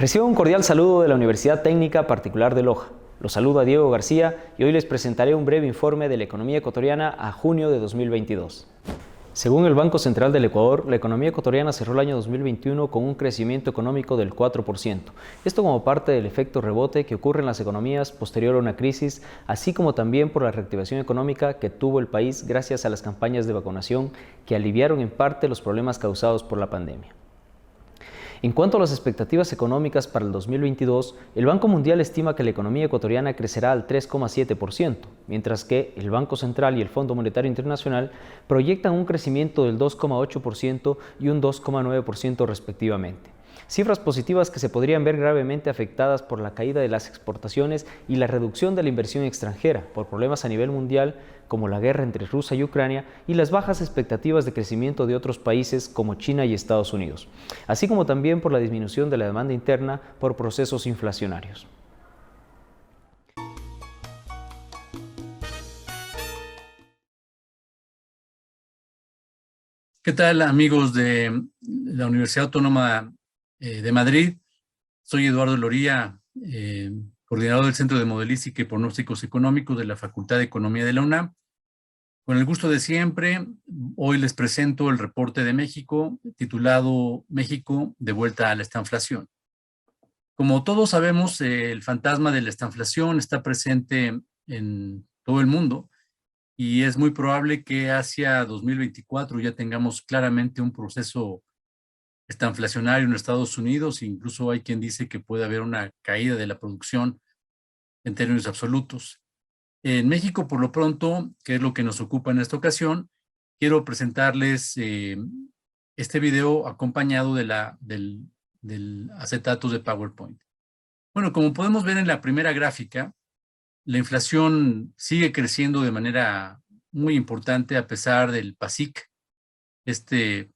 Recibo un cordial saludo de la Universidad Técnica Particular de Loja. Los saluda Diego García y hoy les presentaré un breve informe de la economía ecuatoriana a junio de 2022. Según el Banco Central del Ecuador, la economía ecuatoriana cerró el año 2021 con un crecimiento económico del 4%. Esto como parte del efecto rebote que ocurre en las economías posterior a una crisis, así como también por la reactivación económica que tuvo el país gracias a las campañas de vacunación que aliviaron en parte los problemas causados por la pandemia. En cuanto a las expectativas económicas para el 2022, el Banco Mundial estima que la economía ecuatoriana crecerá al 3,7%, mientras que el Banco Central y el Fondo Monetario Internacional proyectan un crecimiento del 2,8% y un 2,9% respectivamente. Cifras positivas que se podrían ver gravemente afectadas por la caída de las exportaciones y la reducción de la inversión extranjera por problemas a nivel mundial como la guerra entre Rusia y Ucrania y las bajas expectativas de crecimiento de otros países como China y Estados Unidos, así como también por la disminución de la demanda interna por procesos inflacionarios. ¿Qué tal, amigos de la Universidad Autónoma de Madrid? Soy Eduardo Loría, coordinador del Centro de Modelística y Pronósticos Económicos de la Facultad de Economía de la UNAM. Con el gusto de siempre, hoy les presento el reporte de México, titulado México de vuelta a la estanflación. Como todos sabemos, el fantasma de la estanflación está presente en todo el mundo, y es muy probable que hacia 2024 ya tengamos claramente un proceso estanflacionario en Estados Unidos. Incluso hay quien dice que puede haber una caída de la producción en términos absolutos. En México, por lo pronto, que es lo que nos ocupa en esta ocasión, quiero presentarles este video acompañado del acetato de PowerPoint. Bueno, como podemos ver en la primera gráfica, la inflación sigue creciendo de manera muy importante a pesar del PASIC, este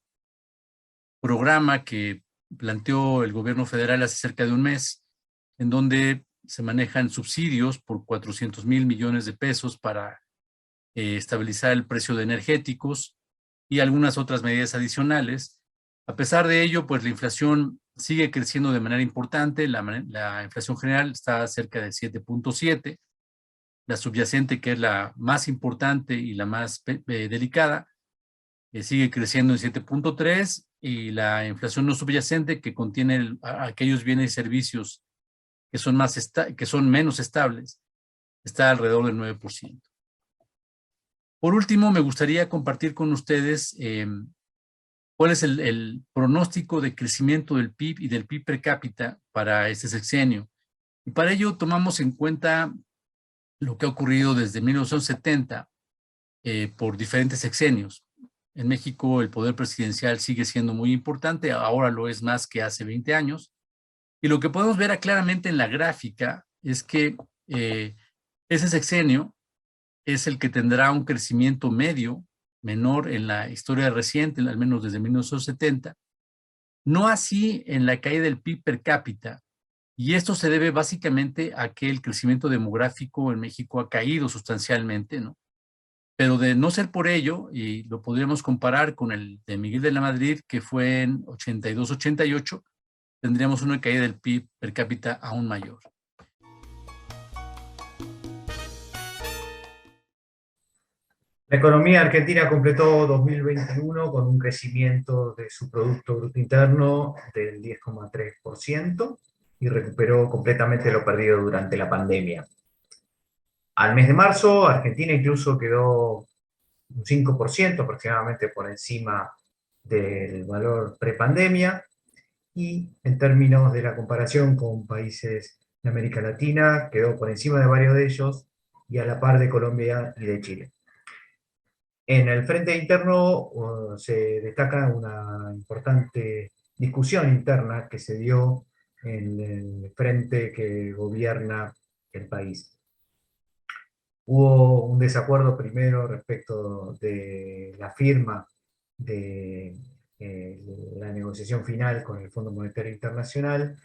programa que planteó el gobierno federal hace cerca de un mes, en donde se manejan subsidios por 400,000 millones de pesos para estabilizar el precio de energéticos y algunas otras medidas adicionales. A pesar de ello, pues la inflación sigue creciendo de manera importante. La inflación general está cerca de 7,7%. La subyacente, que es la más importante y la más delicada, sigue creciendo en 7,3%, y la inflación no subyacente, que contiene aquellos bienes y servicios que son menos estables, está alrededor del 9%. Por último, me gustaría compartir con ustedes cuál es el pronóstico de crecimiento del PIB y del PIB per cápita para este sexenio. Y para ello tomamos en cuenta lo que ha ocurrido desde 1970 por diferentes sexenios. En México el poder presidencial sigue siendo muy importante, ahora lo es más que hace 20 años. Y lo que podemos ver claramente en la gráfica es que ese sexenio es el que tendrá un crecimiento medio menor en la historia reciente, al menos desde 1970. No así en la caída del PIB per cápita. Y esto se debe básicamente a que el crecimiento demográfico en México ha caído sustancialmente, ¿no? Pero de no ser por ello, y lo podríamos comparar con el de Miguel de la Madrid, que fue en 82-88, tendríamos una caída del PIB per cápita aún mayor. La economía argentina completó 2021 con un crecimiento de su Producto Bruto Interno del 10,3% y recuperó completamente lo perdido durante la pandemia. Al mes de marzo, Argentina incluso quedó un 5% aproximadamente por encima del valor prepandemia, y en términos de la comparación con países de América Latina, quedó por encima de varios de ellos y a la par de Colombia y de Chile. En el frente interno se destaca una importante discusión interna que se dio en el frente que gobierna el país. Hubo un desacuerdo primero respecto de la firma de la negociación final con el Fondo Monetario Internacional,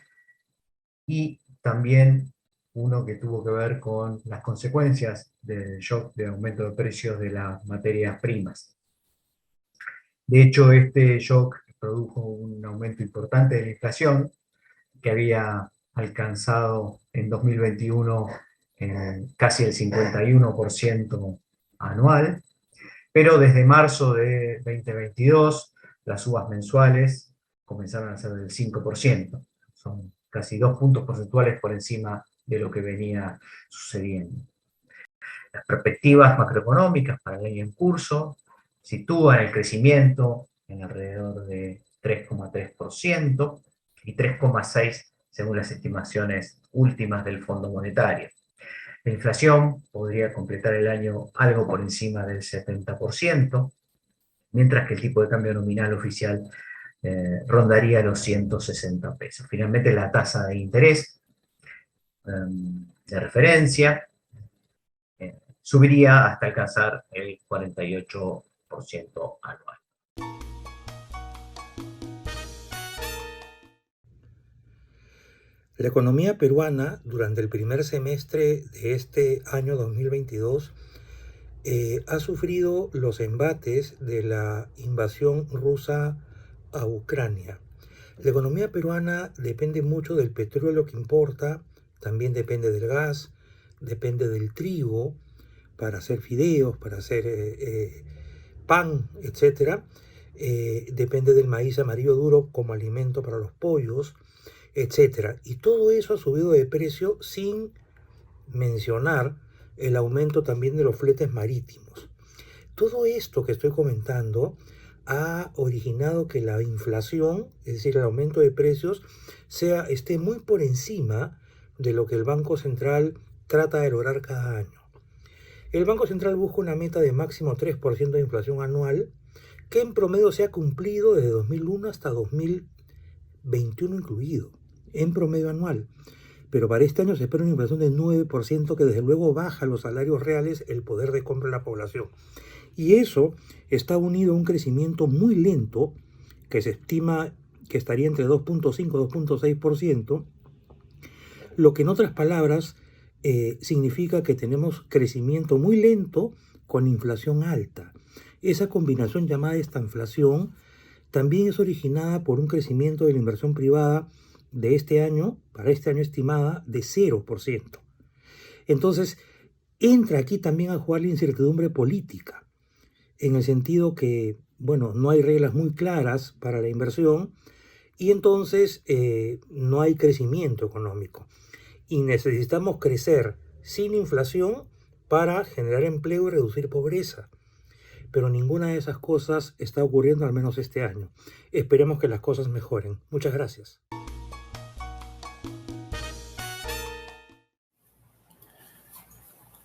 y también uno que tuvo que ver con las consecuencias del shock de aumento de precios de las materias primas. De hecho, este shock produjo un aumento importante de la inflación, que había alcanzado en 2021 casi el 51% anual, pero desde marzo de 2022 las subas mensuales comenzaron a ser del 5%. Son casi 2 puntos porcentuales por encima de lo que venía sucediendo. Las perspectivas macroeconómicas para el año en curso sitúan el crecimiento en alrededor de 3,3% y 3,6% según las estimaciones últimas del Fondo Monetario. La inflación podría completar el año algo por encima del 70%, mientras que el tipo de cambio nominal oficial rondaría los 160 pesos. Finalmente, la tasa de interés de referencia subiría hasta alcanzar el 48% anual. La economía peruana durante el primer semestre de este año 2022 ha sufrido los embates de la invasión rusa a Ucrania. La economía peruana depende mucho del petróleo que importa, también depende del gas, depende del trigo para hacer fideos, para hacer pan, etc. Depende del maíz amarillo duro como alimento para los pollos, etc. Y todo eso ha subido de precio sin mencionar el aumento también de los fletes marítimos. Todo esto que estoy comentando ha originado que la inflación, es decir, el aumento de precios, esté muy por encima de lo que el Banco Central trata de lograr cada año. El Banco Central busca una meta de máximo 3% de inflación anual, que en promedio se ha cumplido desde 2001 hasta 2021 incluido, en promedio anual. Pero para este año se espera una inflación del 9%, que desde luego baja los salarios reales, el poder de compra de la población. Y eso está unido a un crecimiento muy lento, que se estima que estaría entre 2.5 y 2.6%, lo que en otras palabras significa que tenemos crecimiento muy lento con inflación alta. Esa combinación llamada estanflación también es originada por un crecimiento de la inversión privada de este año, para este año estimada, de 0%. Entonces, entra aquí también a jugar la incertidumbre política, en el sentido que, bueno, no hay reglas muy claras para la inversión y entonces no hay crecimiento económico. Y necesitamos crecer sin inflación para generar empleo y reducir pobreza. Pero ninguna de esas cosas está ocurriendo, al menos este año. Esperemos que las cosas mejoren. Muchas gracias.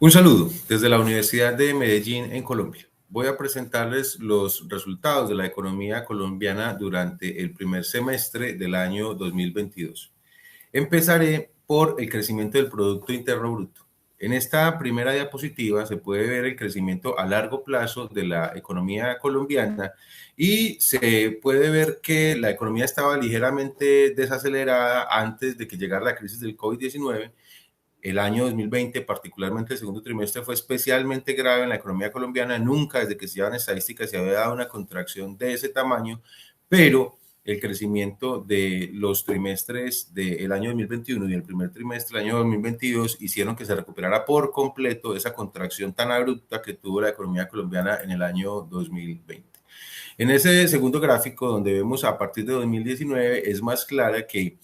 Un saludo desde la Universidad de Medellín en Colombia. Voy a presentarles los resultados de la economía colombiana durante el primer semestre del año 2022. Empezaré por el crecimiento del Producto Interno Bruto. En esta primera diapositiva se puede ver el crecimiento a largo plazo de la economía colombiana y se puede ver que la economía estaba ligeramente desacelerada antes de que llegara la crisis del COVID-19. El año 2020, particularmente el segundo trimestre, fue especialmente grave en la economía colombiana. Nunca desde que se llevan estadísticas se había dado una contracción de ese tamaño, pero el crecimiento de los trimestres del año 2021 y el primer trimestre del año 2022 hicieron que se recuperara por completo esa contracción tan abrupta que tuvo la economía colombiana en el año 2020. En ese segundo gráfico, donde vemos a partir de 2019, es más clara que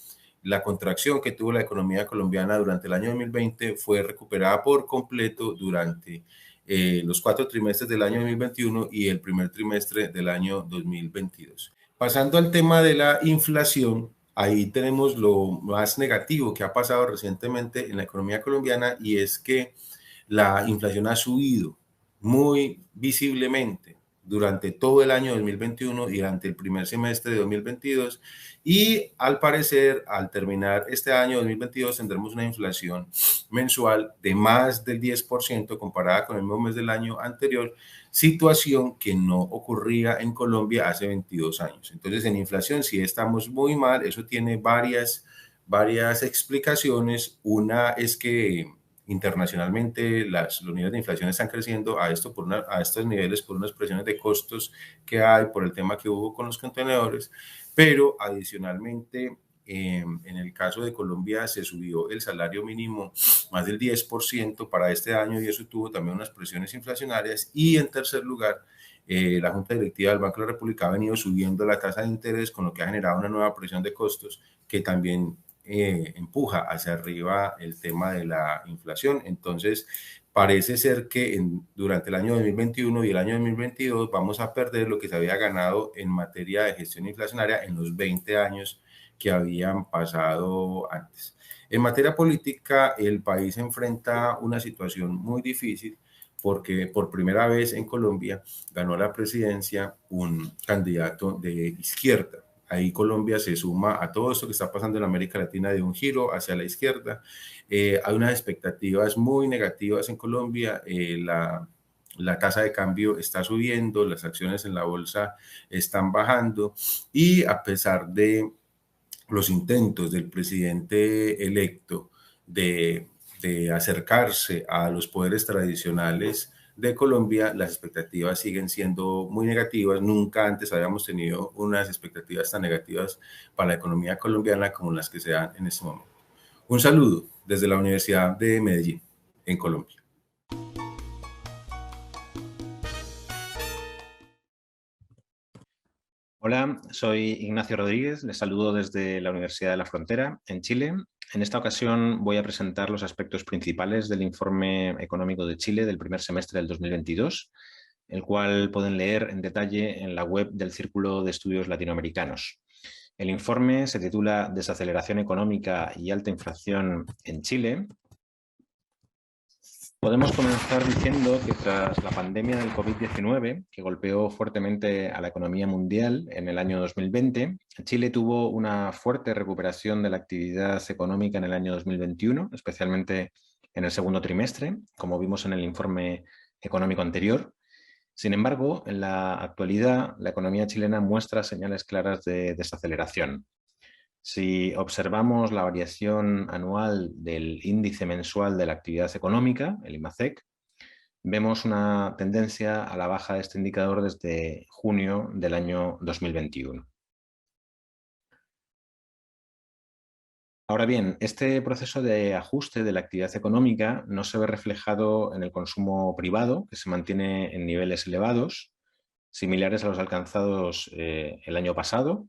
la contracción que tuvo la economía colombiana durante el año 2020 fue recuperada por completo durante los 4 trimestres del año 2021 y el primer trimestre del año 2022. Pasando al tema de la inflación, ahí tenemos lo más negativo que ha pasado recientemente en la economía colombiana, y es que la inflación ha subido muy visiblemente durante todo el año 2021 y durante el primer semestre de 2022, y al parecer al terminar este año 2022 tendremos una inflación mensual de más del 10% comparada con el mismo mes del año anterior, situación que no ocurría en Colombia hace 22 años. Entonces, en inflación sí estamos muy mal. Eso tiene varias explicaciones. Una es que internacionalmente los niveles de inflación están creciendo a estos niveles por unas presiones de costos que hay por el tema que hubo con los contenedores, pero adicionalmente En el caso de Colombia se subió el salario mínimo más del 10% para este año y eso tuvo también unas presiones inflacionarias. Y en tercer lugar, la Junta Directiva del Banco de la República ha venido subiendo la tasa de interés, con lo que ha generado una nueva presión de costos que también empuja hacia arriba el tema de la inflación. Entonces, parece ser que durante el año 2021 y el año 2022 vamos a perder lo que se había ganado en materia de gestión inflacionaria en los 20 años que habían pasado antes. En materia política, el país enfrenta una situación muy difícil porque por primera vez en Colombia ganó la presidencia un candidato de izquierda. Ahí Colombia se suma a todo esto que está pasando en América Latina de un giro hacia la izquierda. Hay unas expectativas muy negativas en Colombia. La tasa de cambio está subiendo, las acciones en la bolsa están bajando y a pesar de los intentos del presidente electo de acercarse a los poderes tradicionales de Colombia, las expectativas siguen siendo muy negativas. Nunca antes habíamos tenido unas expectativas tan negativas para la economía colombiana como las que se dan en este momento. Un saludo desde la Universidad de Medellín, en Colombia. Hola, soy Ignacio Rodríguez, les saludo desde la Universidad de la Frontera, en Chile. En esta ocasión voy a presentar los aspectos principales del informe económico de Chile del primer semestre del 2022, el cual pueden leer en detalle en la web del Círculo de Estudios Latinoamericanos. El informe se titula Desaceleración económica y alta inflación en Chile. Podemos comenzar diciendo que tras la pandemia del COVID-19, que golpeó fuertemente a la economía mundial en el año 2020, Chile tuvo una fuerte recuperación de la actividad económica en el año 2021, especialmente en el segundo trimestre, como vimos en el informe económico anterior. Sin embargo, en la actualidad, la economía chilena muestra señales claras de desaceleración. Si observamos la variación anual del índice mensual de la actividad económica, el IMACEC, vemos una tendencia a la baja de este indicador desde junio del año 2021. Ahora bien, este proceso de ajuste de la actividad económica no se ve reflejado en el consumo privado, que se mantiene en niveles elevados, similares a los alcanzados el año pasado.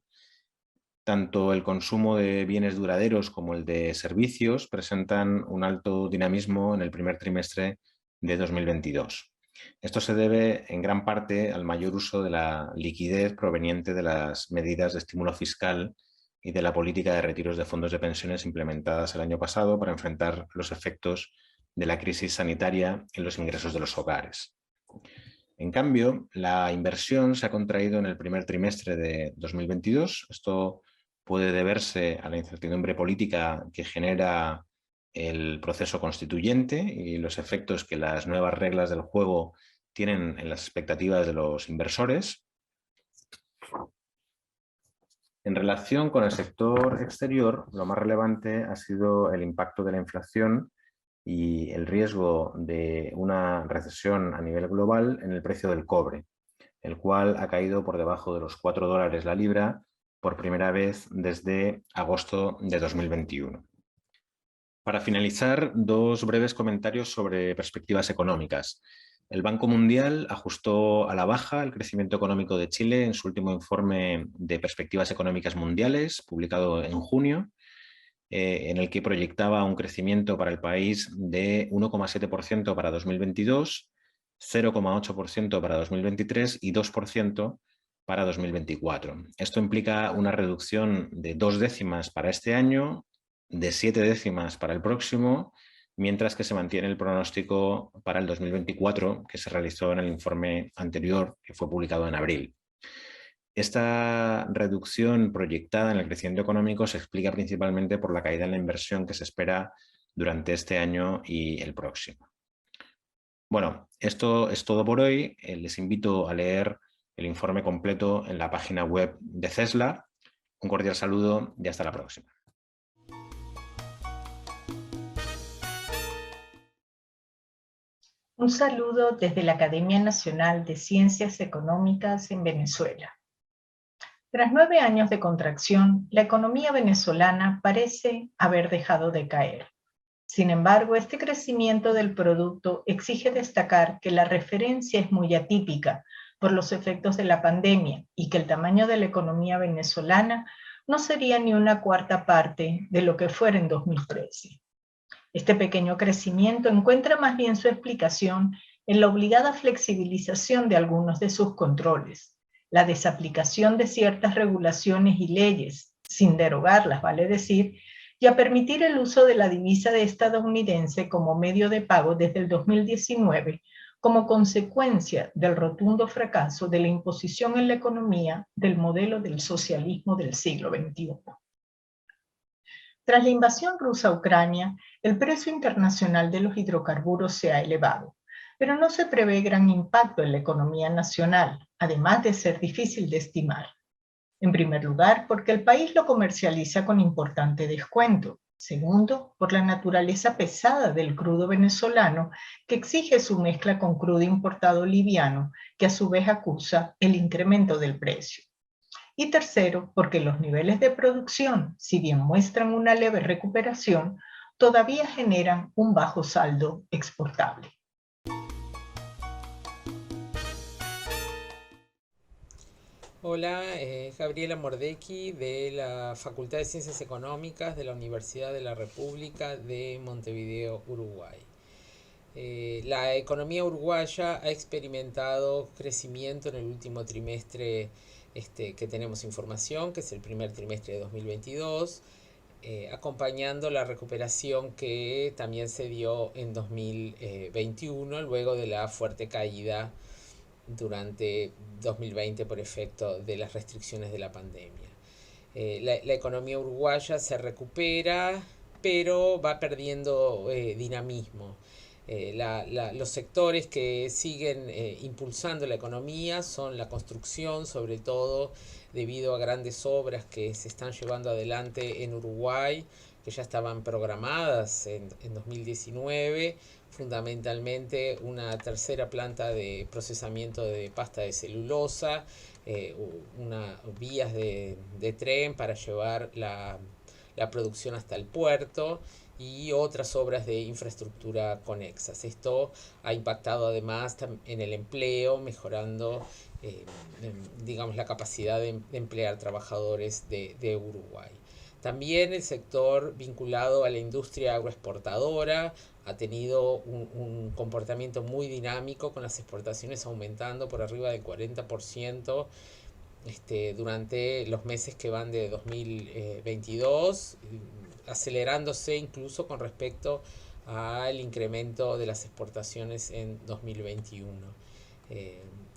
Tanto el consumo de bienes duraderos como el de servicios presentan un alto dinamismo en el primer trimestre de 2022. Esto se debe en gran parte al mayor uso de la liquidez proveniente de las medidas de estímulo fiscal y de la política de retiros de fondos de pensiones implementadas el año pasado para enfrentar los efectos de la crisis sanitaria en los ingresos de los hogares. En cambio, la inversión se ha contraído en el primer trimestre de 2022. Esto puede deberse a la incertidumbre política que genera el proceso constituyente y los efectos que las nuevas reglas del juego tienen en las expectativas de los inversores. En relación con el sector exterior, lo más relevante ha sido el impacto de la inflación y el riesgo de una recesión a nivel global en el precio del cobre, el cual ha caído por debajo de los $4 la libra por primera vez desde agosto de 2021. Para finalizar, dos breves comentarios sobre perspectivas económicas. El Banco Mundial ajustó a la baja el crecimiento económico de Chile en su último informe de perspectivas económicas mundiales, publicado en junio, en el que proyectaba un crecimiento para el país de 1,7% para 2022, 0,8% para 2023 y 2% para 2024. Esto implica una reducción de 2 décimas para este año, de 7 décimas para el próximo, mientras que se mantiene el pronóstico para el 2024 que se realizó en el informe anterior, que fue publicado en abril. Esta reducción proyectada en el crecimiento económico se explica principalmente por la caída en la inversión que se espera durante este año y el próximo. Bueno, esto es todo por hoy. Les invito a leer el informe completo en la página web de CESLA. Un cordial saludo y hasta la próxima. Un saludo desde la Academia Nacional de Ciencias Económicas en Venezuela. Tras 9 años de contracción, la economía venezolana parece haber dejado de caer. Sin embargo, este crecimiento del producto exige destacar que la referencia es muy atípica por los efectos de la pandemia y que el tamaño de la economía venezolana no sería ni una cuarta parte de lo que fuera en 2013. Este pequeño crecimiento encuentra más bien su explicación en la obligada flexibilización de algunos de sus controles, la desaplicación de ciertas regulaciones y leyes, sin derogarlas, vale decir, y a permitir el uso de la divisa estadounidense como medio de pago desde el 2019, como consecuencia del rotundo fracaso de la imposición en la economía del modelo del socialismo del siglo XXI. Tras la invasión rusa a Ucrania, el precio internacional de los hidrocarburos se ha elevado, pero no se prevé gran impacto en la economía nacional, además de ser difícil de estimar. En primer lugar, porque el país lo comercializa con importante descuento. Segundo, por la naturaleza pesada del crudo venezolano, que exige su mezcla con crudo importado liviano, que a su vez acusa el incremento del precio. Y tercero, porque los niveles de producción, si bien muestran una leve recuperación, todavía generan un bajo saldo exportable. Hola, Gabriela Mordecki de la Facultad de Ciencias Económicas de la Universidad de la República de Montevideo, Uruguay. La economía uruguaya ha experimentado crecimiento en el último trimestre que tenemos información, que es el primer trimestre de 2022, acompañando la recuperación que también se dio en 2021 luego de la fuerte caída durante 2020 por efecto de las restricciones de la pandemia. La economía uruguaya se recupera, pero va perdiendo dinamismo. Los sectores que siguen impulsando la economía son la construcción, sobre todo debido a grandes obras que se están llevando adelante en Uruguay, que ya estaban programadas en 2019, fundamentalmente una tercera planta de procesamiento de pasta de celulosa, vías de tren para llevar la producción hasta el puerto y otras obras de infraestructura conexas. Esto ha impactado además en el empleo, mejorando digamos, la capacidad de emplear trabajadores de Uruguay. También el sector vinculado a la industria agroexportadora ha tenido un comportamiento muy dinámico, con las exportaciones aumentando por arriba del 40% durante los meses que van de 2022, acelerándose incluso con respecto al incremento de las exportaciones en 2021.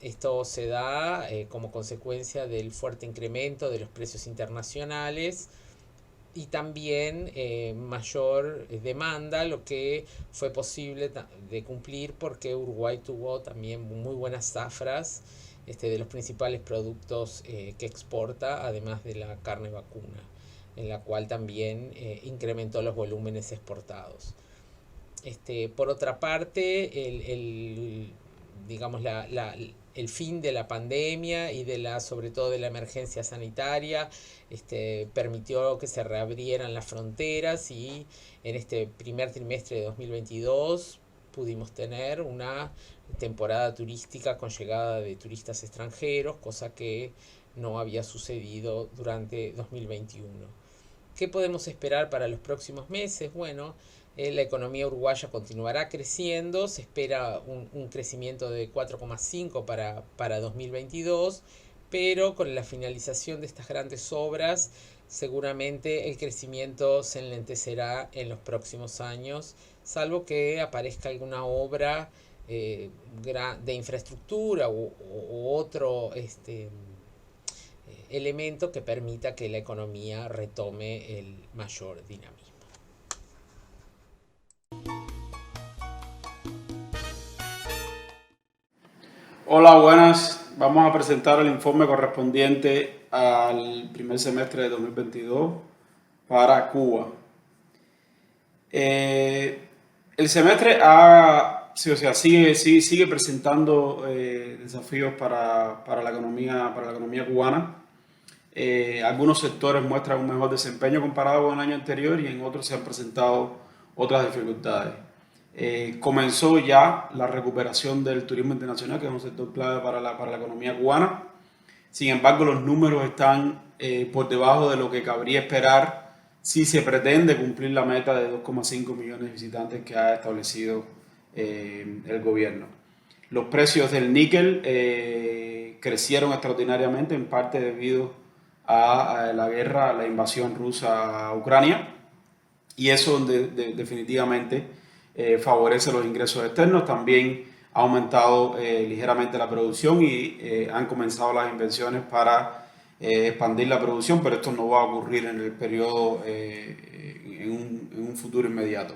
Esto se da como consecuencia del fuerte incremento de los precios internacionales y también mayor demanda, lo que fue posible de cumplir porque Uruguay tuvo también muy buenas zafras de los principales productos que exporta, además de la carne vacuna, en la cual también incrementó los volúmenes exportados. Por otra parte, digamos, el fin de la pandemia y sobre todo de la emergencia sanitaria permitió que se reabrieran las fronteras, y en este primer trimestre de 2022 pudimos tener una temporada turística con llegada de turistas extranjeros, cosa que no había sucedido durante 2021. ¿Qué podemos esperar para los próximos meses? Bueno, la economía uruguaya continuará creciendo, se espera un crecimiento de 4,5 para 2022, pero con la finalización de estas grandes obras, seguramente el crecimiento se enlentecerá en los próximos años, salvo que aparezca alguna obra de infraestructura u otro elemento que permita que la economía retome el mayor dinamismo. Hola, buenas. Vamos a presentar el informe correspondiente al primer semestre de 2022 para Cuba. El semestre sigue presentando desafíos para la economía cubana. Algunos sectores muestran un mejor desempeño comparado con el año anterior y en otros se han presentado otras dificultades. Comenzó ya la recuperación del turismo internacional, que es un sector clave para la economía cubana. Sin embargo, los números están por debajo de lo que cabría esperar si se pretende cumplir la meta de 2,5 millones de visitantes que ha establecido el gobierno. Los precios del níquel crecieron extraordinariamente, en parte debido a la guerra, a la invasión rusa a Ucrania, y eso definitivamente favorece los ingresos externos. También ha aumentado ligeramente la producción y han comenzado las inversiones para expandir la producción, pero esto no va a ocurrir en el periodo, en un futuro inmediato.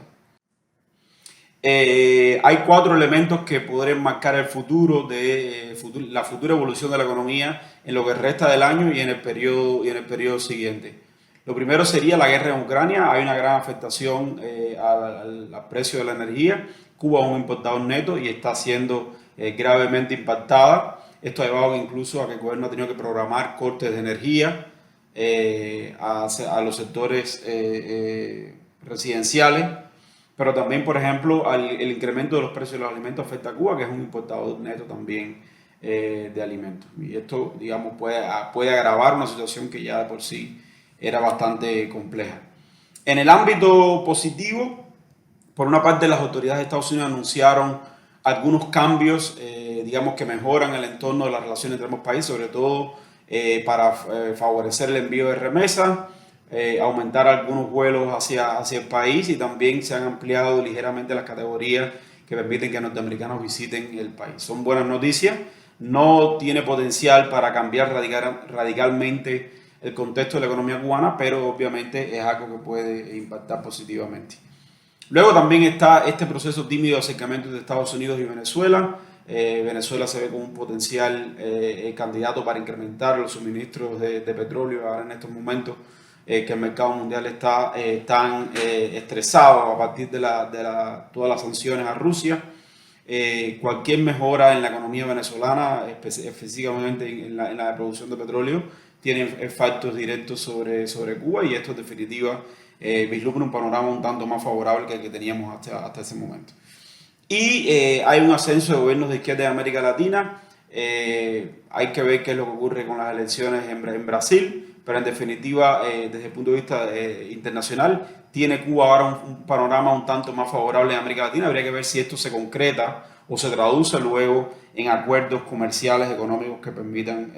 Hay 4 elementos que podrían marcar el futuro la futura evolución de la economía en lo que resta del año y en el periodo siguiente. Lo primero sería la guerra en Ucrania. Hay una gran afectación al precio de la energía. Cuba es un importador neto y está siendo gravemente impactada. Esto ha llevado incluso a que el gobierno ha tenido que programar cortes de energía a los sectores residenciales. Pero también, por ejemplo, el incremento de los precios de los alimentos afecta a Cuba, que es un importador neto también de alimentos. Y esto, digamos, puede agravar una situación que ya de por sí era bastante compleja. En el ámbito positivo, por una parte, las autoridades de Estados Unidos anunciaron algunos cambios, digamos, que mejoran el entorno de las relaciones entre ambos países, sobre todo para favorecer el envío de remesas, aumentar algunos vuelos hacia el país, y también se han ampliado ligeramente las categorías que permiten que norteamericanos visiten el país. Son buenas noticias. No tiene potencial para cambiar radicalmente el contexto de la economía cubana, pero obviamente es algo que puede impactar positivamente. Luego también está este proceso tímido de acercamiento de Estados Unidos y Venezuela. Venezuela se ve como un potencial candidato para incrementar los suministros de petróleo ahora en estos momentos, que el mercado mundial está tan estresado a partir de todas las sanciones a Rusia. Cualquier mejora en la economía venezolana, específicamente en la producción de petróleo, tiene efectos directos sobre Cuba, y esto en definitiva vislumbra un panorama un tanto más favorable que el que teníamos hasta ese momento. Y hay un ascenso de gobiernos de izquierda de América Latina. Hay que ver qué es lo que ocurre con las elecciones en Brasil, pero en definitiva, desde el punto de vista internacional, tiene Cuba ahora un panorama un tanto más favorable en América Latina. Habría que ver si esto se concreta o se traduce luego en acuerdos comerciales, económicos que permitan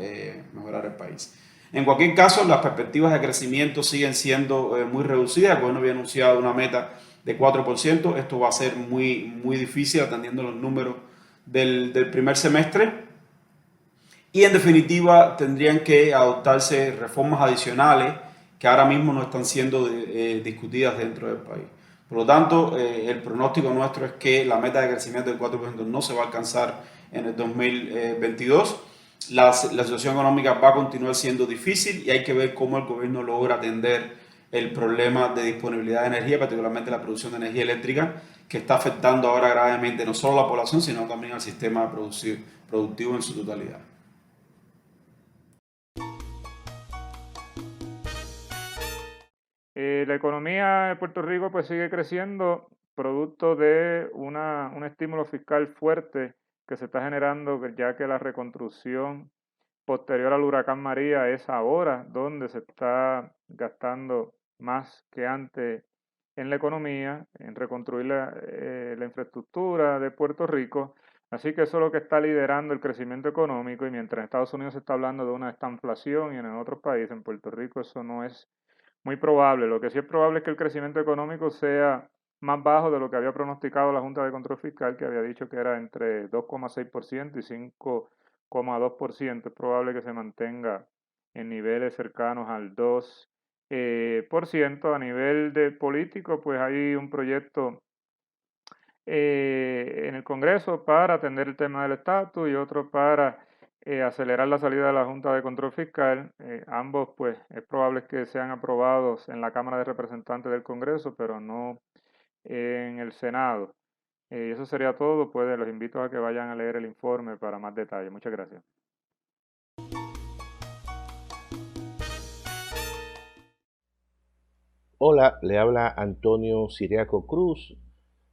mejorar el país. En cualquier caso, las perspectivas de crecimiento siguen siendo muy reducidas. El gobierno había anunciado una meta de 4%. Esto va a ser muy, muy difícil atendiendo los números del primer semestre. Y en definitiva, tendrían que adoptarse reformas adicionales que ahora mismo no están siendo discutidas dentro del país. Por lo tanto, el pronóstico nuestro es que la meta de crecimiento del 4% no se va a alcanzar en el 2022. La situación económica va a continuar siendo difícil y hay que ver cómo el gobierno logra atender el problema de disponibilidad de energía, particularmente la producción de energía eléctrica, que está afectando ahora gravemente no solo a la población, sino también al sistema productivo en su totalidad. La economía de Puerto Rico pues sigue creciendo, producto de un estímulo fiscal fuerte que se está generando, ya que la reconstrucción posterior al huracán María es ahora donde se está gastando más que antes en la economía, en reconstruir la infraestructura de Puerto Rico. Así que eso es lo que está liderando el crecimiento económico, y mientras en Estados Unidos se está hablando de una estanflación y en otros países, en Puerto Rico eso no es muy probable. Lo que sí es probable es que el crecimiento económico sea más bajo de lo que había pronosticado la Junta de Control Fiscal, que había dicho que era entre 2,6% y 5,2%. Es probable que se mantenga en niveles cercanos al 2%. A nivel de político, pues hay un proyecto en el Congreso para atender el tema del estatus y otro para acelerar la salida de la Junta de Control Fiscal. Ambos, pues, es probable que sean aprobados en la Cámara de Representantes del Congreso, pero no en el Senado. Y eso sería todo. Pues los invito a que vayan a leer el informe para más detalles. Muchas gracias. Hola, le habla Antonio Ciriaco Cruz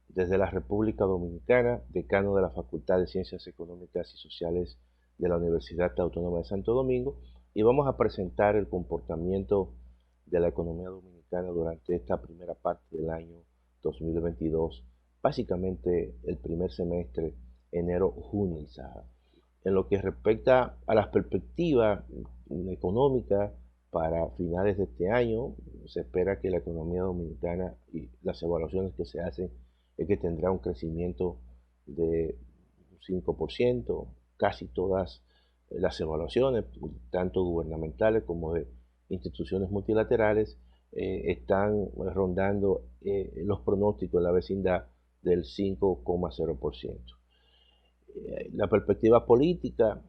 desde la República Dominicana, decano de la Facultad de Ciencias Económicas y Sociales de la Universidad Autónoma de Santo Domingo, y vamos a presentar el comportamiento de la economía dominicana durante esta primera parte del año 2022, básicamente el primer semestre, enero-junio. En lo que respecta a las perspectivas económicas para finales de este año, se espera que la economía dominicana, y las evaluaciones que se hacen, es que tendrá un crecimiento de 5%. Casi todas las evaluaciones, tanto gubernamentales como de instituciones multilaterales, están rondando los pronósticos en la vecindad del 5,0%. La perspectiva política,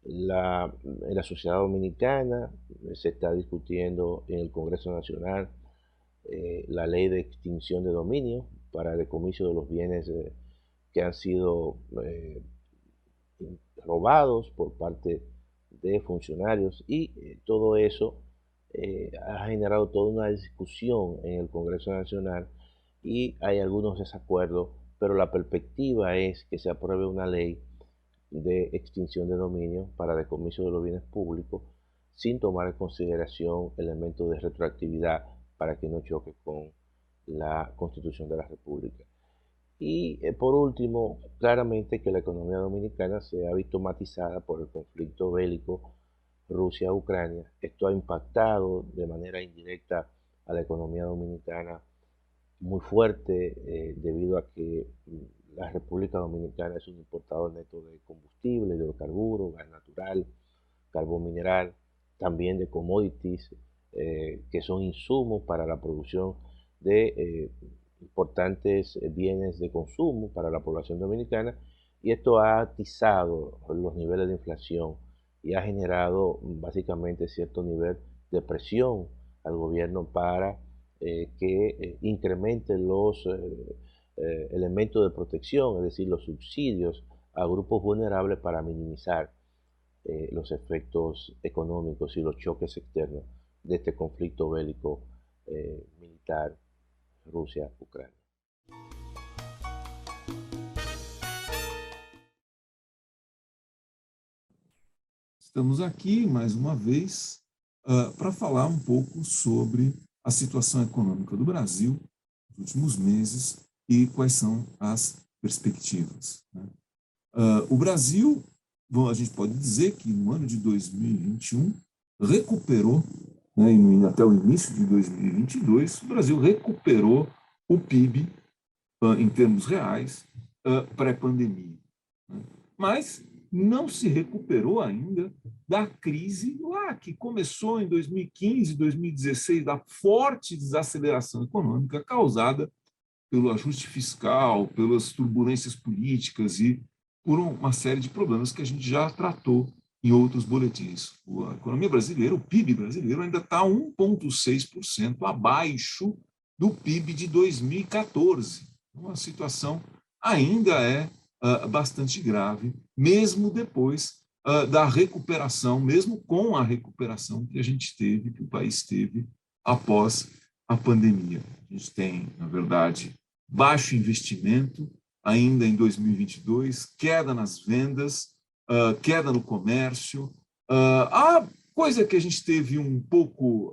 en la sociedad dominicana se está discutiendo en el Congreso Nacional la ley de extinción de dominio para el decomiso de los bienes que han sido robados por parte de funcionarios, y todo eso ha generado toda una discusión en el Congreso Nacional y hay algunos desacuerdos, pero la perspectiva es que se apruebe una ley de extinción de dominio para decomiso de los bienes públicos sin tomar en consideración elementos de retroactividad para que no choque con la Constitución de la República. Y por último, claramente que la economía dominicana se ha visto matizada por el conflicto bélico Rusia-Ucrania. Esto ha impactado de manera indirecta a la economía dominicana muy fuerte debido a que la República Dominicana es un importador neto de combustible, de hidrocarburos, gas natural, carbón mineral, también de commodities, que son insumos para la producción de importantes bienes de consumo para la población dominicana, y esto ha atizado los niveles de inflación y ha generado básicamente cierto nivel de presión al gobierno para que incremente los elementos de protección, es decir, los subsidios a grupos vulnerables para minimizar los efectos económicos y los choques externos de este conflicto bélico militar Rusia-Ucrania. Estamos aqui, mais uma vez, para falar um pouco sobre a situação econômica do Brasil nos últimos meses e quais são as perspectivas. O Brasil, a gente pode dizer que no ano de 2021 recuperou, e até o início de 2022, o Brasil recuperou o PIB em termos reais pré-pandemia. Mas não se recuperou ainda da crise lá que começou em 2015, 2016, da forte desaceleração econômica causada pelo ajuste fiscal, pelas turbulências políticas e por uma série de problemas que a gente já tratou em outros boletins. A economia brasileira, o PIB brasileiro, ainda está 1,6% abaixo do PIB de 2014. Uma situação ainda bastante grave, mesmo depois da recuperação, mesmo com a recuperação que a gente teve, que o país teve após a pandemia. A gente tem, na verdade, baixo investimento ainda em 2022, queda nas vendas, queda no comércio. A coisa que a gente teve um pouco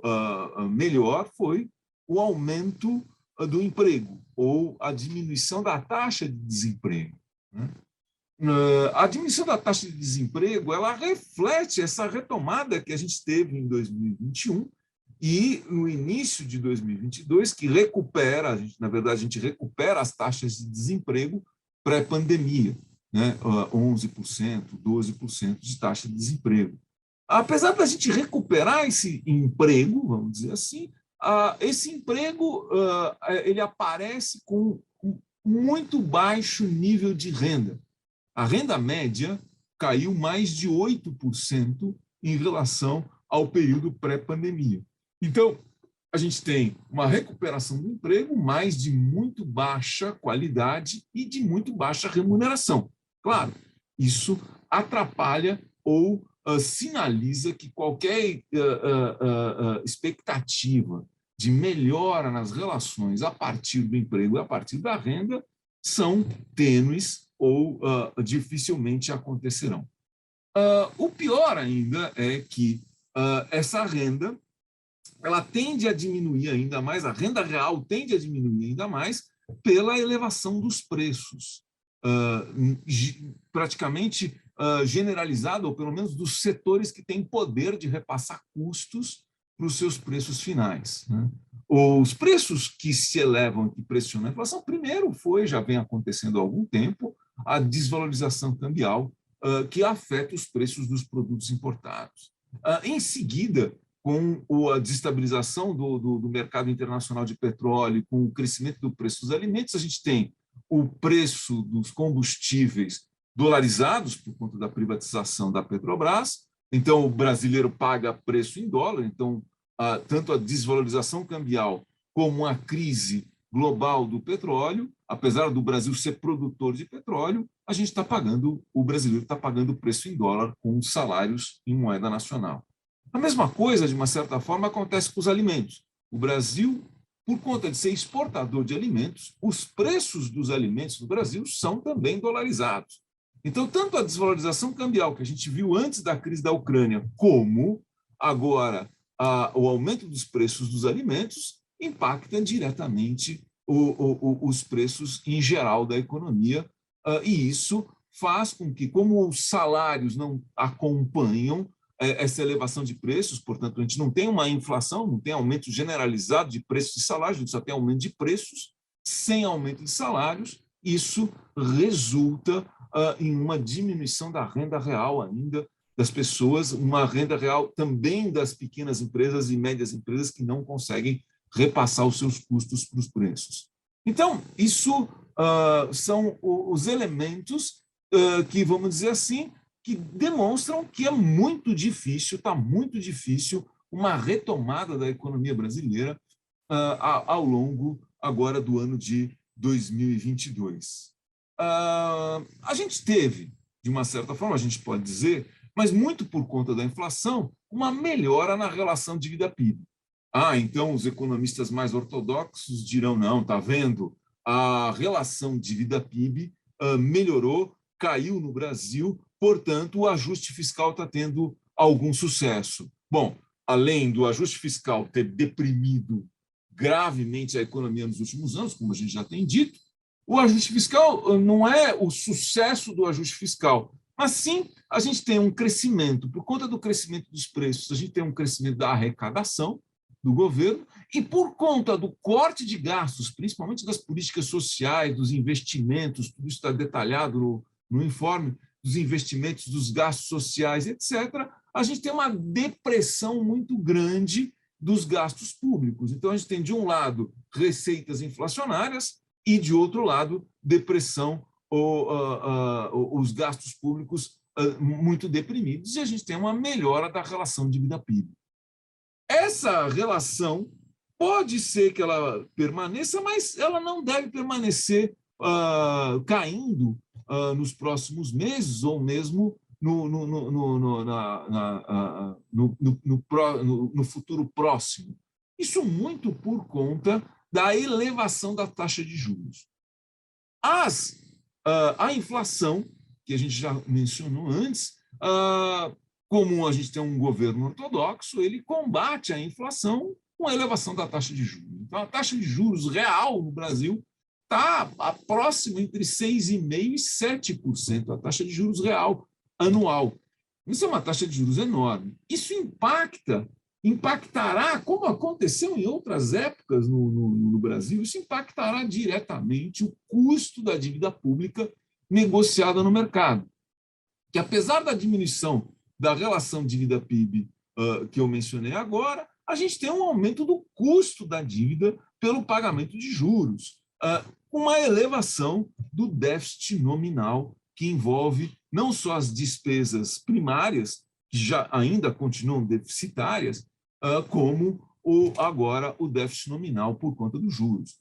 melhor foi o aumento do emprego, ou a diminuição da taxa de desemprego. A diminuição da taxa de desemprego, ela reflete essa retomada que a gente teve em 2021 e no início de 2022, que recupera, na verdade, a gente recupera as taxas de desemprego pré-pandemia, 11%, 12% de taxa de desemprego. Apesar da gente recuperar esse emprego, vamos dizer assim, esse emprego ele aparece com muito baixo nível de renda. A renda média caiu mais de 8% em relação ao período pré-pandemia. Então, a gente tem uma recuperação do emprego, mas de muito baixa qualidade e de muito baixa remuneração. Claro, isso atrapalha ou sinaliza que qualquer expectativa de melhora nas relações a partir do emprego e a partir da renda são tênues ou dificilmente acontecerão. O pior ainda é que essa renda ela tende a diminuir ainda mais, a renda real tende a diminuir ainda mais pela elevação dos preços, praticamente generalizada, ou pelo menos dos setores que têm poder de repassar custos para os seus preços finais, né? Os preços que se elevam, que pressionam a inflação, primeiro já vem acontecendo há algum tempo, a desvalorização cambial, que afeta os preços dos produtos importados. Em seguida, com a desestabilização do mercado internacional de petróleo, com o crescimento do preço dos alimentos, a gente tem o preço dos combustíveis dolarizados por conta da privatização da Petrobras. Então, o brasileiro paga preço em dólar. Então, tanto a desvalorização cambial como a crise global do petróleo, apesar do Brasil ser produtor de petróleo, o brasileiro está pagando preço em dólar com salários em moeda nacional. A mesma coisa, de uma certa forma, acontece com os alimentos. O Brasil, por conta de ser exportador de alimentos, os preços dos alimentos no Brasil são também dolarizados. Então, tanto a desvalorização cambial que a gente viu antes da crise da Ucrânia, como agora o aumento dos preços dos alimentos, impacta diretamente os preços em geral da economia, e isso faz com que, como os salários não acompanham essa elevação de preços, portanto, a gente não tem uma inflação, não tem aumento generalizado de preços de salários, a gente só tem aumento de preços, sem aumento de salários, isso resulta em uma diminuição da renda real ainda das pessoas, uma renda real também das pequenas empresas e médias empresas que não conseguem repassar os seus custos para os preços. Então, isso são os elementos que, vamos dizer assim, que demonstram que é muito difícil, está muito difícil uma retomada da economia brasileira ao longo agora do ano de 2022. A gente teve, de uma certa forma, a gente pode dizer, mas muito por conta da inflação, uma melhora na relação dívida-PIB. Então os economistas mais ortodoxos dirão, não, está vendo, a relação dívida-PIB melhorou, caiu no Brasil, portanto, o ajuste fiscal está tendo algum sucesso. Bom, além do ajuste fiscal ter deprimido gravemente a economia nos últimos anos, como a gente já tem dito, o ajuste fiscal não é o sucesso do ajuste fiscal, mas sim a gente tem um crescimento, por conta do crescimento dos preços, a gente tem um crescimento da arrecadação do governo e por conta do corte de gastos, principalmente das políticas sociais, dos investimentos, tudo isso está detalhado no informe, dos investimentos, dos gastos sociais, etc., a gente tem uma depressão muito grande dos gastos públicos. Então, a gente tem, de um lado, receitas inflacionárias e, de outro lado, depressão, os gastos públicos muito deprimidos, e a gente tem uma melhora da relação dívida-PIB. Essa relação pode ser que ela permaneça, mas ela não deve permanecer caindo nos próximos meses ou mesmo no futuro próximo. Isso muito por conta da elevação da taxa de juros. A inflação, que a gente já mencionou antes, como a gente tem um governo ortodoxo, ele combate a inflação com a elevação da taxa de juros. Então, a taxa de juros real no Brasil está próximo entre 6,5% e 7%, a taxa de juros real anual. Isso é uma taxa de juros enorme. Isso impactará, como aconteceu em outras épocas no Brasil, isso impactará diretamente o custo da dívida pública negociada no mercado. Que apesar da diminuição da relação dívida-PIB que eu mencionei agora, a gente tem um aumento do custo da dívida pelo pagamento de juros, uma elevação do déficit nominal que envolve não só as despesas primárias, que já ainda continuam deficitárias, como agora o déficit nominal por conta dos juros.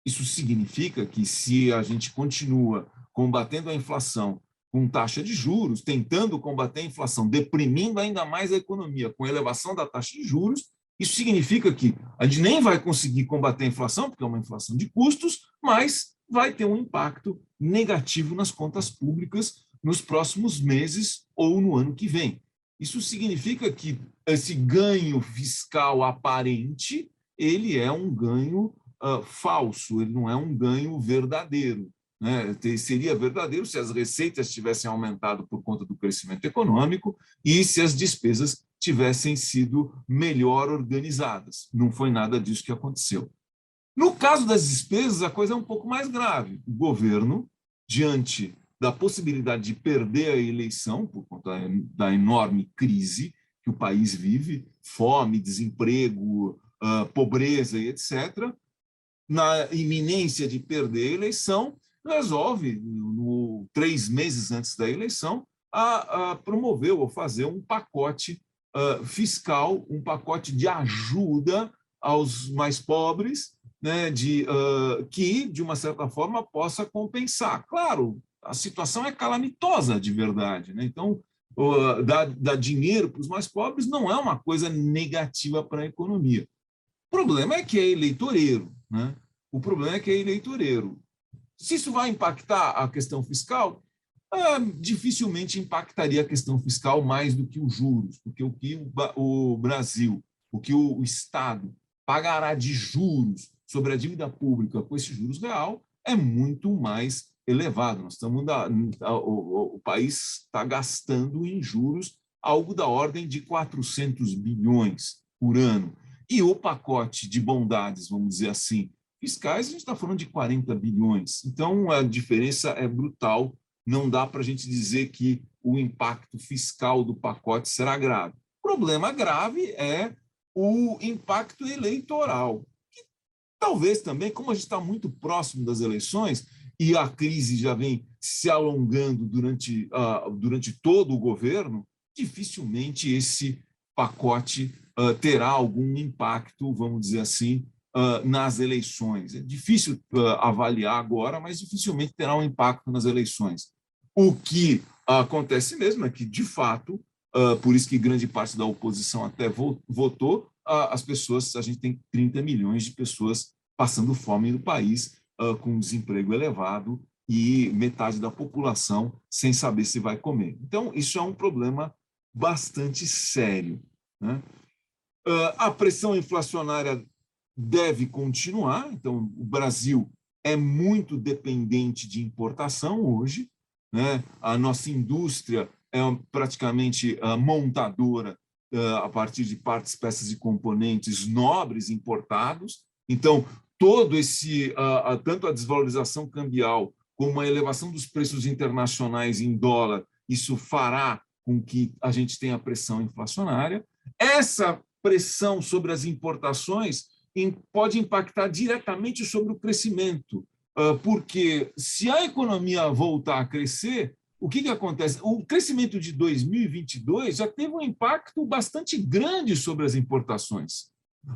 Isso significa que se a gente continua combatendo a inflação com taxa de juros, tentando combater a inflação, deprimindo ainda mais a economia com a elevação da taxa de juros, Isso significa que a gente nem vai conseguir combater a inflação, porque é uma inflação de custos, mas vai ter um impacto negativo nas contas públicas nos próximos meses ou no ano que vem. Isso significa que esse ganho fiscal aparente, ele é um ganho falso, ele não é um ganho verdadeiro. Né? Seria verdadeiro se as receitas tivessem aumentado por conta do crescimento econômico e se as despesas tivessem sido melhor organizadas. Não foi nada disso que aconteceu. No caso das despesas, a coisa é um pouco mais grave. O governo, diante da possibilidade de perder a eleição, por conta da enorme crise que o país vive, fome, desemprego, pobreza e etc., na iminência de perder a eleição, resolve, 3 meses antes da eleição, a promover ou fazer um pacote fiscal, um pacote de ajuda aos mais pobres, né, que, de uma certa forma, possa compensar. Claro, a situação é calamitosa de verdade, né? Então, dar dinheiro para os mais pobres não é uma coisa negativa para a economia. O problema é que é eleitoreiro, né? O problema é que é eleitoreiro. Se isso vai impactar a questão fiscal, dificilmente impactaria a questão fiscal mais do que os juros, porque o que o Brasil, o que o Estado pagará de juros sobre a dívida pública com esse juros real é muito mais elevado. O país está gastando em juros algo da ordem de 400 bilhões por ano. E o pacote de bondades, vamos dizer assim, fiscais, a gente está falando de 40 bilhões. Então, a diferença é brutal. Não dá para a gente dizer que o impacto fiscal do pacote será grave. O problema grave é o impacto eleitoral. Que talvez também, como a gente está muito próximo das eleições e a crise já vem se alongando durante todo o governo, dificilmente esse pacote terá algum impacto, vamos dizer assim, nas eleições. É difícil avaliar agora, mas dificilmente terá um impacto nas eleições. O que acontece mesmo é que, de fato, por isso que grande parte da oposição até votou, as pessoas, a gente tem 30 milhões de pessoas passando fome no país, com desemprego elevado e metade da população sem saber se vai comer. Então, isso é um problema bastante sério, né? A pressão inflacionária deve continuar. Então, o Brasil é muito dependente de importação hoje, né? A nossa indústria é praticamente montadora a partir de partes, peças e componentes nobres importados. Então, tanto a desvalorização cambial como a elevação dos preços internacionais em dólar, isso fará com que a gente tenha pressão inflacionária. Essa pressão sobre as importações pode impactar diretamente sobre o crescimento, porque se a economia voltar a crescer, o que acontece? O crescimento de 2022 já teve um impacto bastante grande sobre as importações.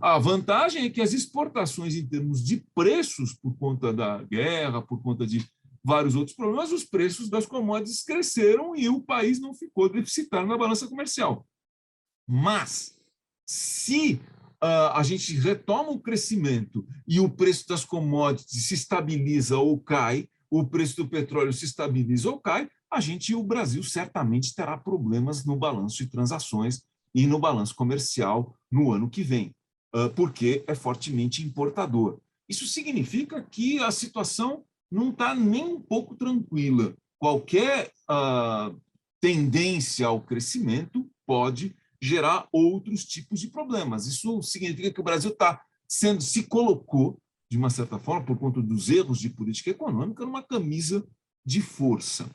A vantagem é que as exportações, em termos de preços, por conta da guerra, por conta de vários outros problemas, os preços das commodities cresceram e o país não ficou deficitário na balança comercial. Mas, se a gente retoma o crescimento e o preço das commodities se estabiliza ou cai, o preço do petróleo se estabiliza ou cai, o Brasil certamente terá problemas no balanço de transações e no balanço comercial no ano que vem, porque é fortemente importador. Isso significa que a situação não está nem um pouco tranquila. Qualquer tendência ao crescimento pode gerar outros tipos de problemas. Isso significa que o Brasil se colocou, de uma certa forma, por conta dos erros de política econômica, numa camisa de força.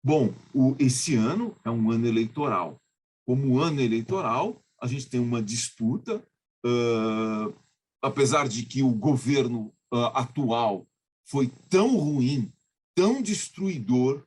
Bom, esse ano é um ano eleitoral. Como ano eleitoral, a gente tem uma disputa, apesar de que o governo atual foi tão ruim, tão destruidor,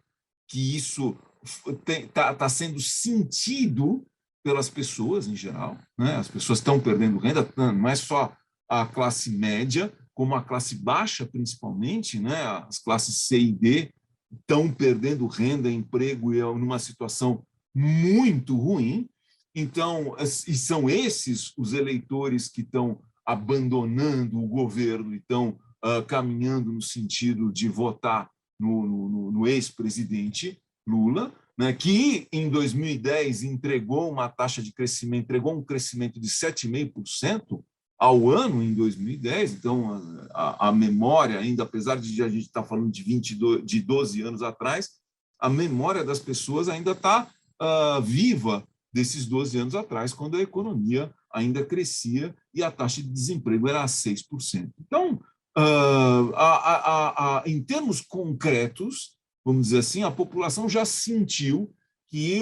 que isso está sendo sentido pelas pessoas em geral, né? As pessoas estão perdendo renda, não é só a classe média, como a classe baixa, principalmente, né? As classes C e D estão perdendo renda, emprego e numa situação muito ruim. Então, e são esses os eleitores que estão abandonando o governo e estão caminhando no sentido de votar no ex-presidente Lula, né, que em 2010 entregou uma taxa de crescimento, entregou um crescimento de 7,5% ao ano em 2010. Então, a memória, ainda apesar de a gente estar falando de 12 anos atrás, a memória das pessoas ainda está viva desses 12 anos atrás, quando a economia ainda crescia e a taxa de desemprego era 6%. Então, em termos concretos, vamos dizer assim, a população já sentiu que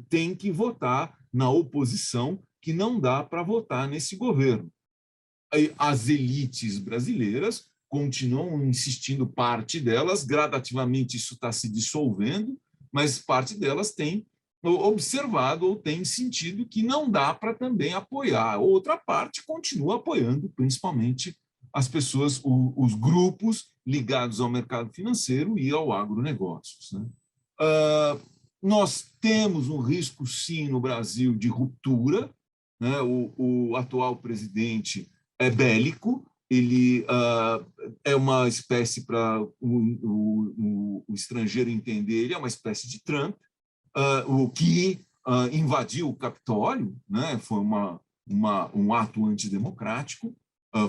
tem que votar na oposição, que não dá para votar nesse governo. As elites brasileiras continuam insistindo, parte delas, gradativamente isso está se dissolvendo, mas parte delas tem observado ou tem sentido que não dá para também apoiar. Outra parte continua apoiando, principalmente as pessoas, os grupos ligados ao mercado financeiro e ao agronegócios, né? Nós temos um risco, sim, no Brasil de ruptura, né? O atual presidente é bélico, ele é uma espécie, para o estrangeiro entender, ele é uma espécie de Trump, o que invadiu o Capitólio, né? Foi um ato antidemocrático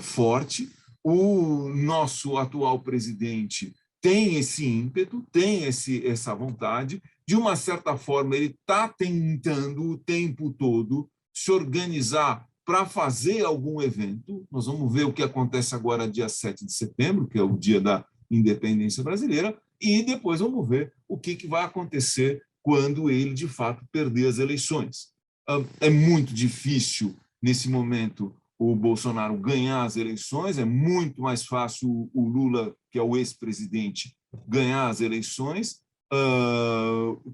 forte. O nosso atual presidente tem esse ímpeto, tem essa vontade. De uma certa forma, ele está tentando o tempo todo se organizar para fazer algum evento. Nós vamos ver o que acontece agora, dia 7 de setembro, que é o dia da independência brasileira, e depois vamos ver o que vai acontecer quando ele, de fato, perder as eleições. É muito difícil, nesse momento, o Bolsonaro ganhar as eleições, é muito mais fácil o Lula, que é o ex-presidente, ganhar as eleições,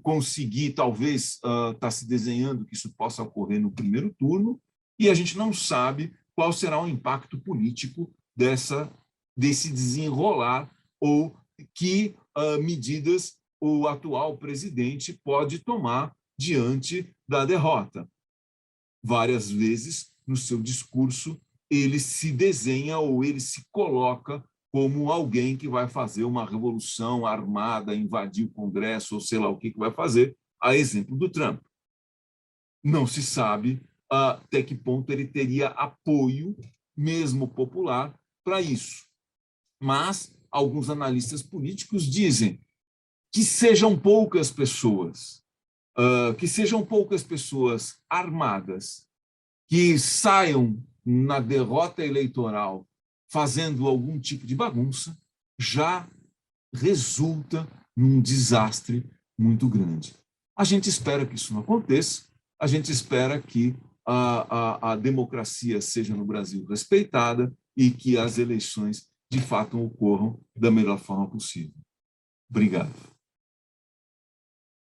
conseguir, talvez, está se desenhando que isso possa ocorrer no primeiro turno, e a gente não sabe qual será o impacto político desse desenrolar, ou que medidas o atual presidente pode tomar diante da derrota. Várias vezes, no seu discurso, ele se desenha ou ele se coloca como alguém que vai fazer uma revolução armada, invadir o Congresso, ou sei lá o que vai fazer, a exemplo do Trump. Não se sabe até que ponto ele teria apoio, mesmo popular, para isso. Mas alguns analistas políticos dizem que sejam poucas pessoas, armadas, que saiam na derrota eleitoral fazendo algum tipo de bagunça, já resulta num desastre muito grande. A gente espera que isso não aconteça, a gente espera que a democracia seja no Brasil respeitada e que as eleições, de fato, ocorram da melhor forma possível. Obrigado.